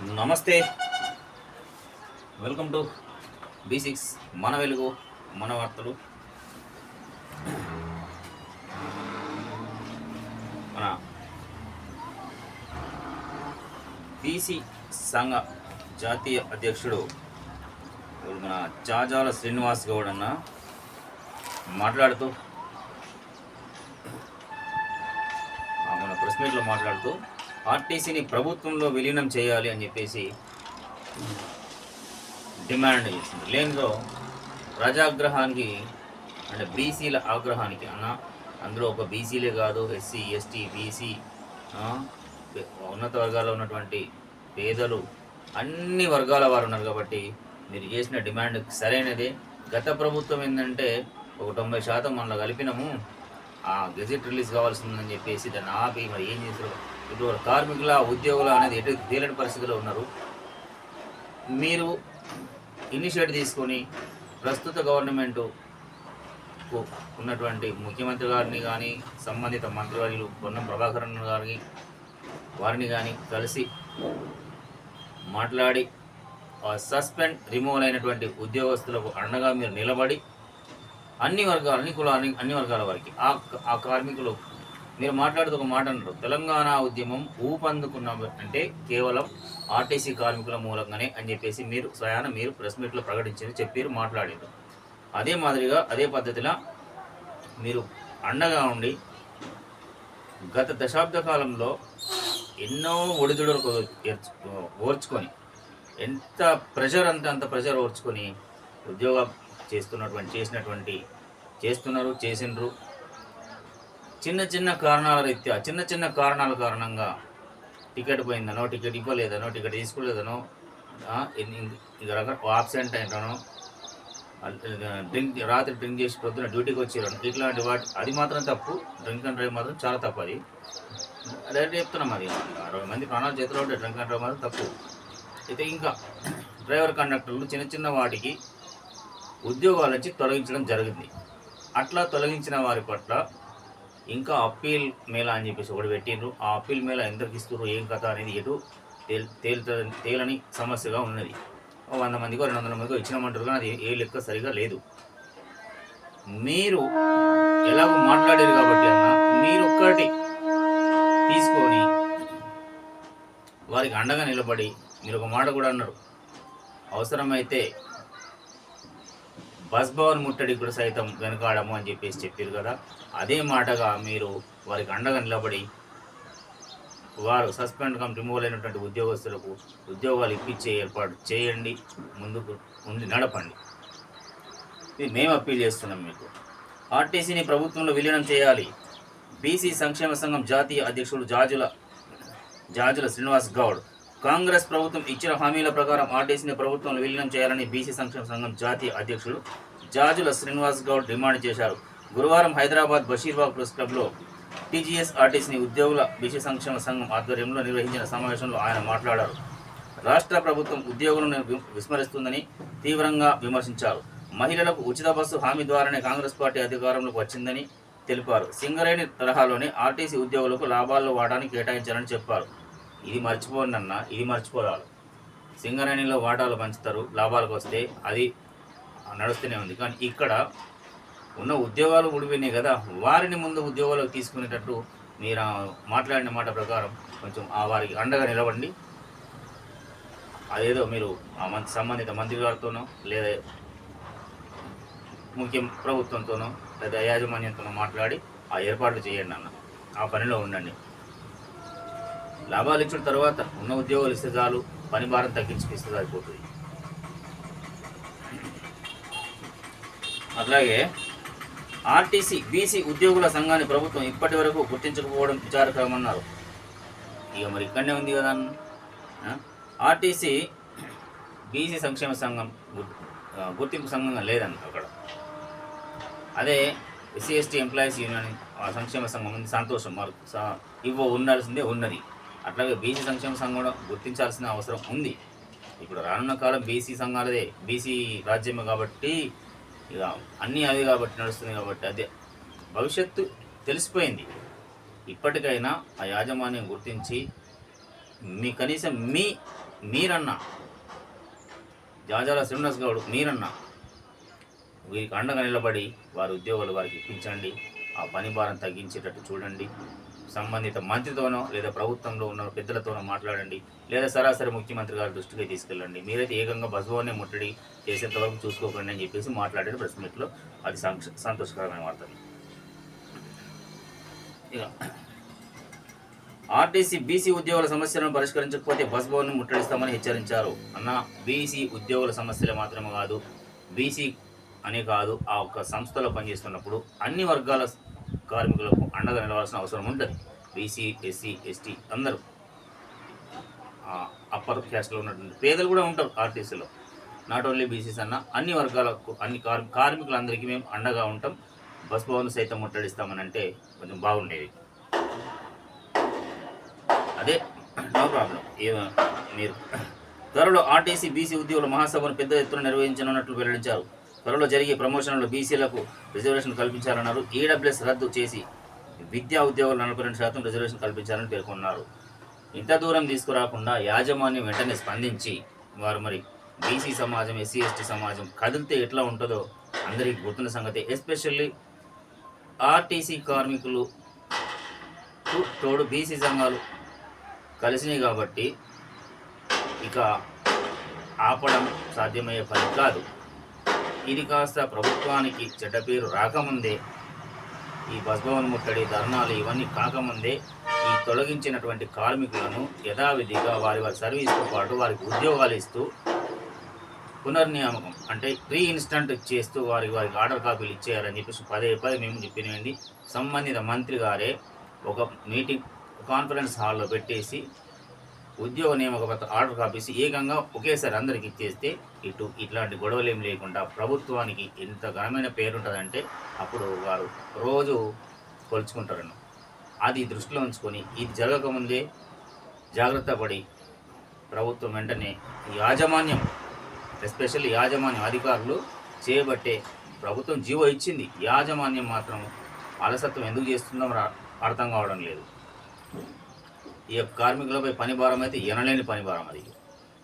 నమస్తే, welcome to B6 మన వెలుగు మన వార్తలు. మన బీసీ సంఘ జాతీయ అధ్యక్షుడు మన జాజాల శ్రీనివాస్ గౌడ్ అన్న మాట్లాడుతూ మన ప్రెస్ మీట్లో మాట్లాడుతూ ఆర్టీసీని ప్రభుత్వంలో విలీనం చేయాలి అని చెప్పేసి డిమాండ్ చేసింది. లేనిలో ప్రజాగ్రహానికి అంటే బీసీల ఆగ్రహానికి అందులో ఒక బీసీలే కాదు, ఎస్సీ ఎస్టీ బీసీ ఉన్నత వర్గాల్లో ఉన్నటువంటి పేదలు అన్ని వర్గాల వారు ఉన్నారు. కాబట్టి మీరు చేసిన డిమాండ్ సరైనదే. గత ప్రభుత్వం ఏంటంటే ఒక 90% మనలో కలిపినాము, ఆ గెజెట్ రిలీజ్ కావాల్సిందని చెప్పేసి దాన్ని ఆపి మరి ఏం చేశారు. ఇప్పుడు కార్మికుల ఉద్యోగుల అనేది ఎటు తేలని పరిస్థితిలో ఉన్నారు. మీరు ఇనిషియేటివ్ తీసుకొని ప్రస్తుత గవర్నమెంటు ఉన్నటువంటి ముఖ్యమంత్రి గారిని కానీ సంబంధిత మంత్రివర్యులు పొన్నం ప్రభాకరన్ గారిని వారిని కానీ కలిసి మాట్లాడి సస్పెండ్ రిమూవల్ అయినటువంటి ఉద్యోగస్తులకు అండగా మీరు నిలబడి అన్ని వర్గాల వారికి ఆ కార్మికులు మీరు మాట్లాడుతూ ఒక మాట అన్నారు, తెలంగాణ ఉద్యమం ఊపందుకున్న అంటే కేవలం ఆర్టీసీ కార్మికుల మూలంగానే అని చెప్పేసి మీరు ప్రెస్ మీట్లో ప్రకటించారు, చెప్పారు, మాట్లాడారు. అదే మాదిరిగా అదే పద్ధతిలో మీరు అండగా ఉండి గత దశాబ్ద కాలంలో ఎన్నో ఒడిదుడుకు ఓర్చుకొని ఎంత ప్రెషర్ అంత ప్రెషర్ ఓర్చుకొని ఉద్యోగం చేసినారు. చిన్న కారణాల రీత్యా చిన్న కారణాల కారణంగా టికెట్ పోయిందనో, టికెట్ ఇవ్వలేదనో, టికెట్ తీసుకోలేదనో, ఆబ్సెంట్ అయినో, రాత్రి డ్రింక్ చేసి పొద్దున డ్యూటీకి వచ్చారను, ఇట్లాంటి వాటి అది మాత్రం తప్పు. డ్రింక్ అండ్ డ్రైవ్ మాత్రం చాలా తప్పు. అది డైరెక్ట్ చెప్తున్నాం. అది 60 మంది ప్రాణాలు చేతిలో ఉంటే డ్రింక్ అండ్ డ్రైవ్ మాత్రం తప్పు. అయితే ఇంకా డ్రైవర్ కండక్టర్లు చిన్న వాటికి ఉద్యోగాల నుంచి తొలగించడం జరిగింది. అట్లా తొలగించిన వారి పట్ల ఇంకా అప్పీల్ మేళా అని చెప్పేసి ఒకటి పెట్టిండ్రు. ఆ అప్పీల్ మేళా ఎంతకు ఇస్తున్నారు, ఏం కథ అనేది ఎటు తేలని సమస్యగా ఉన్నది. 100 మందికో 200 మందికో ఇచ్చినామంటారు, కానీ అది ఏ లెక్క సరిగా లేదు. మీరు ఎలాగో మాట్లాడారు కాబట్టి మీరు ఒక్కటి తీసుకొని వారికి అండగా నిలబడి మీరు ఒక మాట కూడా అన్నారు, అవసరమైతే బస్ భవన్ ముట్టడి కూడా సైతం వెనకాడము అని చెప్పేసి చెప్పారు కదా. అదే మాటగా మీరు వారికి అండగా నిలబడి వారు సస్పెండ్ రిమూవల్ అయినటువంటి ఉద్యోగస్తులకు ఉద్యోగాలు ఇప్పించే ఏర్పాటు చేయండి, ముందుకు ఉండి నడపండి. ఇది మేము అప్పీల్ చేస్తున్నాం మీకు. ఆర్టీసీని ప్రభుత్వంలో విలీనం చేయాలి. బీసీ సంక్షేమ సంఘం జాతీయ అధ్యక్షుడు జాజుల శ్రీనివాస్ గౌడ్ కాంగ్రెస్ ప్రభుత్వం ఇచ్చిన హామీల ప్రకారం ఆర్టీసీని ప్రభుత్వంలో విలీనం చేయాలని బీసీ సంక్షేమ సంఘం జాతీయ అధ్యక్షుడు జాజుల శ్రీనివాస్ గౌడ్ డిమాండ్ చేశారు. గురువారం హైదరాబాద్ బషీర్బాగ్ ప్రెస్ క్లబ్లో టీజీఎస్ ఆర్టీసీని ఉద్యోగుల బీసీ సంక్షేమ సంఘం ఆధ్వర్యంలో నిర్వహించిన సమావేశంలో ఆయన మాట్లాడారు. రాష్ట్ర ప్రభుత్వం ఉద్యోగులను విస్మరిస్తుందని తీవ్రంగా విమర్శించారు. మహిళలకు ఉచిత బస్సు హామీ ద్వారానే కాంగ్రెస్ పార్టీ అధికారంలోకి వచ్చిందని తెలిపారు. సింగరేణి తరహాలోనే ఆర్టీసీ ఉద్యోగులకు లాభాల్లో వాటాన్ని కేటాయించాలని చెప్పారు. ఇది మర్చిపోవాలి. సింగరేణిలో వాటాలు పంచుతారు, లాభాలకు వస్తే అది నడుస్తూనే ఉంది. కానీ ఇక్కడ ఉన్న ఉద్యోగాలు ఊడిపోయినాయి కదా, వారిని ముందు ఉద్యోగాలకు తీసుకునేటట్టు మీరు మాట్లాడిన మాట ప్రకారం కొంచెం వారికి అండగా నిలబండి. అదేదో మీరు సంబంధిత మంత్రి గారితోనో లేదా ప్రభుత్వంతోనో లేదా యాజమాన్యంతోనో మాట్లాడి ఆ ఏర్పాట్లు చేయండి అన్న. ఆ పనిలో ఉండండి. లాభాలు ఇచ్చిన తర్వాత ఉన్న ఉద్యోగాలు ఇస్తే చాలు, పని భారం తగ్గించిపిస్తే సరిపోతుంది. అట్లాగే ఆర్టీసీ బీసీ ఉద్యోగుల సంఘాన్ని ప్రభుత్వం ఇప్పటి వరకు గుర్తించకపోవడం విచారకరమన్నారు. ఇక మరి ఇక్కడనే ఉంది కదా. ఆర్టీసీ బీసీ సంక్షేమ సంఘం గుర్తింపు సంఘంగా లేదన్న అక్కడ. అదే ఎస్సీ ఎస్టీ ఎంప్లాయీస్ యూనియన్ సంక్షేమ సంఘం ఉంది, సంతోషం, ఉండాల్సిందే ఉన్నది. అట్లాగే బీసీ సంక్షేమ సంఘం కూడా గుర్తించాల్సిన అవసరం ఉంది. ఇప్పుడు రానున్న కాలం బీసీ సంఘాలదే, బీసీ రాజ్యమే కాబట్టి ఇక అన్నీ అదే కాబట్టి నడుస్తుంది. కాబట్టి అదే భవిష్యత్తు తెలిసిపోయింది. ఇప్పటికైనా ఆ యాజమాన్యం గుర్తించి కనీసం మీరన్నా జాజాల శ్రీనివాస్ గౌడ్ మీరన్నా వీరికి అండగా నిలబడి వారి ఉద్యోగాలు వారికి ఇప్పించండి, ఆ పని భారం తగ్గించేటట్టు చూడండి. సంబంధిత మంత్రితోనో లేదా ప్రభుత్వంలో ఉన్న పెద్దలతోనో మాట్లాడండి, లేదా సరాసరి ముఖ్యమంత్రి గారి దృష్టికి తీసుకెళ్ళండి. మీరైతే ఏకంగా బస్సులోనే ముట్టడి చేసేంత వరకు చూసుకోకండి అని చెప్పేసి మాట్లాడారు ప్రెస్ మీట్లో. అది సంతోషకరమైన వార్త. ఇక ఆర్టీసీ బీసీ ఉద్యోగుల సమస్యలను పరిష్కరించకపోతే బస్ భవన్ ముట్టడిస్తామని హెచ్చరించారు. అన్న, బీసీ ఉద్యోగుల సమస్యలు మాత్రమే కాదు, బీసీ అనే కాదు, ఆ ఒక్క సంస్థలో పనిచేస్తున్నప్పుడు అన్ని వర్గాల కార్మికులకు అండగా నిలవాల్సిన అవసరం ఉంటుంది. బీసీ, ఎస్సీ, ఎస్టీ అందరూ, అప్పర్ క్యాస్ట్లో ఉన్నటువంటి పేదలు కూడా ఉంటారు ఆర్టీసీలో. నాట్ ఓన్లీ బీసీస్ అన్న, అన్ని వర్గాలకు, అన్ని కార్మికులందరికీ మేము అండగా ఉంటాం. బస్ భవన్ సైతం ముట్టడిస్తామని అంటే కొంచెం బాగుండేది. అదే నో ప్రాబ్లం. మీరు త్వరలో ఆర్టీసీ బీసీ ఉద్యోగుల మహాసభను పెద్ద ఎత్తున నిర్వహించనున్నట్లు వెల్లడించారు. త్వరలో జరిగే ప్రమోషన్లో బీసీలకు రిజర్వేషన్ కల్పించాలన్నారు. ఈడబ్ల్యూఎస్ రద్దు చేసి విద్యా ఉద్యోగులు 42% రిజర్వేషన్ కల్పించాలని పేర్కొన్నారు. ఇంత దూరం తీసుకురాకుండా యాజమాన్యం వెంటనే స్పందించి వారు మరి బీసీ సమాజం, ఎస్సీ ఎస్టీ సమాజం కదిలితే ఎట్లా ఉంటుందో అందరికీ గుర్తున్న సంగతి. ఎస్పెషల్లీ ఆర్టీసీ కార్మికులు తోడు బీసీ సంఘాలు కలిసినాయి కాబట్టి ఇక ఆపడం సాధ్యమయ్యే పని కాదు. ఇది కాస్త ప్రభుత్వానికి చెడ్డ పేరు రాకముందే, ఈ బస్ భవన్ ముట్టడి, ధర్నాలు ఇవన్నీ కాకముందే ఈ తొలగించినటువంటి కార్మికులను యథావిధిగా వారి సర్వీస్తో పాటు వారికి ఉద్యోగాలు ఇస్తూ పునర్నియామకం అంటే రీఇన్స్టంట్ చేస్తూ వారికి ఆర్డర్ కాపీలు ఇచ్చేయాలని చెప్పేసి పదే మేము చెప్పినవి. సంబంధిత మంత్రి గారే ఒక మీటింగ్ కాన్ఫరెన్స్ హాల్లో పెట్టేసి ఉద్యోగ నియామక పత్ర ఆర్డర్ కాపీస్ ఏకంగా ఒకేసారి అందరికి ఇచ్చేస్తే ఇట్లాంటి గొడవలు ఏం లేకుండా ప్రభుత్వానికి ఎంత ఘనమైన పేరు ఉంటుందంటే అప్పుడు వారు రోజు కొలుచుకుంటారన్న. అది దృష్టిలో ఉంచుకొని ఇది జరగకముందే జాగ్రత్త పడి ప్రభుత్వం వెంటనే యాజమాన్యం, ఎస్పెషల్లీ యాజమాన్యం అధికారులు చేయబట్టే ప్రభుత్వం జీవో ఇచ్చింది. యాజమాన్యం మాత్రం అలసత్వం ఎందుకు చేస్తుందో అర్థం కావడం లేదు. ఈ కార్మికులపై పని భారం అయితే ఎనలేని పని భారం,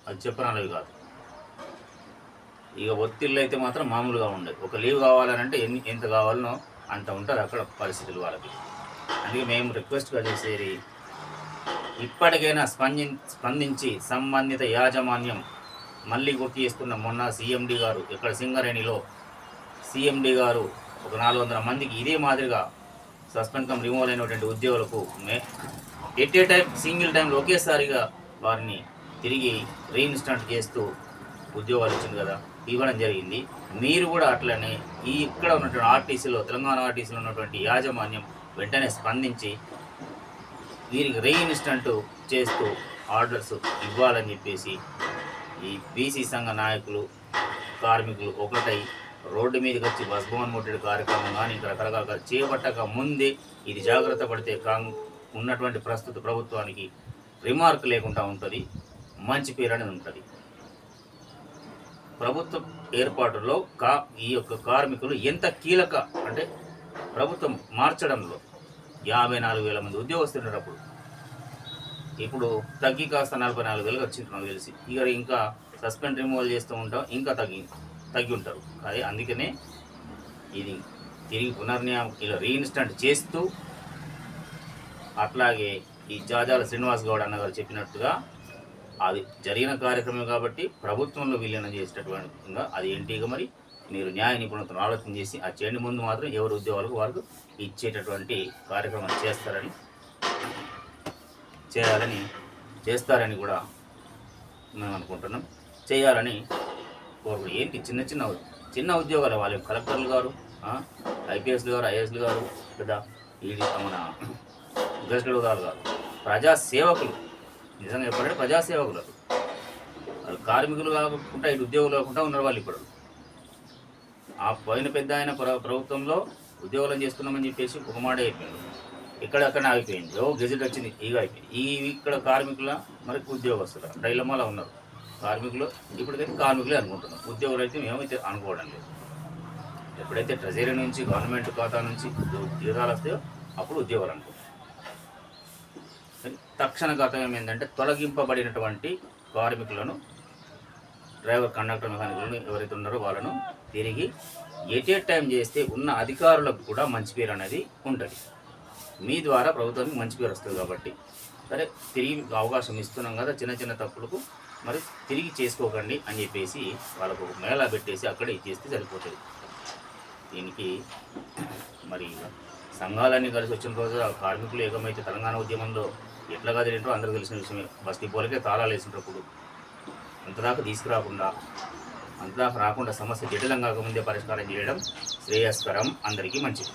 అది చెప్పనవి కాదు. ఇక ఒత్తిళ్ళు అయితే మాత్రం మామూలుగా ఉండదు. ఒక లీవ్ కావాలనంటే ఎంత కావాలనో అంత ఉంటుంది అక్కడ పరిస్థితులు వాళ్ళకి. అందుకే మేము రిక్వెస్ట్గా చేసేది, ఇప్పటికైనా స్పందించి సంబంధిత యాజమాన్యం మళ్ళీ గుర్తు చేసుకున్న మొన్న సీఎండీ గారు ఇక్కడ సింగరేణిలో సీఎండీ గారు ఒక 400 మందికి ఇదే మాదిరిగా సస్పెండ్ కమ్ రిమూవల్ అయినటువంటి ఉద్యోగులకు ఎట్ ఏ టైం సింగిల్ టైంలో ఒకేసారిగా వారిని తిరిగి రీఇన్స్టాంట్ చేస్తూ ఉద్యోగాలు ఇచ్చింది కదా, ఇవ్వడం జరిగింది. మీరు కూడా అట్లనే ఇక్కడ ఉన్నటువంటి ఆర్టీసీలో, తెలంగాణ ఆర్టీసీలో ఉన్నటువంటి యాజమాన్యం వెంటనే స్పందించి వీరికి రీఇన్స్టాంట్ చేస్తూ ఆర్డర్స్ ఇవ్వాలని చెప్పేసి ఈ బీసీ సంఘ నాయకులు, కార్మికులు ఒకటై రోడ్డు మీదకి వచ్చి బస్ భవన్ ముట్టడి కార్యక్రమం కానీ ఇంకా రకరకాల చేపట్టక ముందే ఇది జాగ్రత్త పడితే ఉన్నటువంటి ప్రస్తుత ప్రభుత్వానికి రిమార్క్ లేకుండా ఉంటుంది, మంచి పేరు అనేది ఉంటుంది. ప్రభుత్వ ఏర్పాటులో ఈ యొక్క కార్మికులు ఎంత కీలక అంటే ప్రభుత్వం మార్చడంలో 54,000 మంది ఉద్యోగస్తులు ఉన్నప్పుడు ఇప్పుడు తగ్గి కాస్త 44,000 వచ్చింది నాకు తెలిసి. ఇక ఇంకా సస్పెండ్ రిమూవల్ చేస్తూ ఉంటాం, ఇంకా తగ్గి ఉంటారు. అదే అందుకనే ఇది తిరిగి ఇలా రీఇన్స్టాంట్ చేస్తూ, అట్లాగే ఈ జాజాల శ్రీనివాస్ గౌడ్ అన్నగారు చెప్పినట్టుగా అది జరిగిన కార్యక్రమం కాబట్టి ప్రభుత్వంలో విలీనం చేసేటటువంటిగా అది ఏంటిగా మరి మీరు న్యాయ నిపుణులతో ఆలోచన చేసి ఆ చేయండి. ముందు మాత్రం ఎవరి ఉద్యోగాలకు వారికి ఇచ్చేటటువంటి కార్యక్రమం చేస్తారని కూడా మేము అనుకుంటున్నాం. చేయాలని కోరుకుంటున్నాం. ఏంటి చిన్న ఉద్యోగాలు వాళ్ళ కలెక్టర్లు గారు, ఐపీఎస్లు గారు, ఐఏఎస్లు గారు, లేదా ఇది మన గెస్టులు గారు ప్రజాసేవకులు, నిజంగా చెప్పాలంటే ప్రజాసేవకులు. వాళ్ళు కార్మికులు కాకుండా ఇటు ఉద్యోగులు కాకుండా ఉన్నారు వాళ్ళు. ఇప్పుడు ఆ పోయిన పెద్ద ఆయన ప్రభుత్వంలో ఉద్యోగాలు చేస్తున్నామని చెప్పేసి ఒక మాట అయిపోయింది, ఇక్కడక్కడ ఆగిపోయింది. గెజెట్ వచ్చింది, ఇక అయిపోయింది. ఇక్కడ కార్మికుల మరి ఉద్యోగస్తులు డైలమాలో ఉన్నారు. కార్మికులు ఇప్పటికైతే కార్మికులే అనుకుంటున్నాం, ఉద్యోగులు అయితే మేమైతే అనుకోవడం లేదు. ఎప్పుడైతే ట్రెజరీ నుంచి గవర్నమెంట్ ఖాతా నుంచి జీతాలు వస్తాయో అప్పుడు ఉద్యోగాలు అనుకుంటాం. తక్షణ కర్తవ్యం ఏంటంటే తొలగింపబడినటువంటి కార్మికులను, డ్రైవర్, కండక్టర్, మెకానికులను ఎవరైతే ఉన్నారో వాళ్ళను తిరిగి ఎట్ ఏ టైం చేస్తే ఉన్న అధికారులకు కూడా మంచి పేరు అనేది ఉంటుంది. మీ ద్వారా ప్రభుత్వానికి మంచి పేరు వస్తుంది కాబట్టి సరే తిరిగి అవకాశం ఇస్తున్నాం కదా, చిన్న చిన్న తప్పులకు మరి తిరిగి చేసుకోకండి అని చెప్పేసి వాళ్ళకు ఒక మేళా పెట్టేసి అక్కడే ఇచ్చేస్తే సరిపోతుంది. దీనికి మరి సంఘాలన్నీ కలిసి వచ్చిన రోజు ఆ కార్మికులు ఏకమైతే తెలంగాణ ఉద్యమంలో ఎట్లా కదిలింటారో అందరూ తెలిసిన విషయమే. బస్తీ పోలకే తాళాలు వేసినప్పుడు అంతదాకా తీసుకురాకుండా, అంతదాకా రాకుండా సమస్య జటిలం కాకముందే పరిష్కారం చేయడం శ్రేయస్కరం, అందరికీ మంచిది.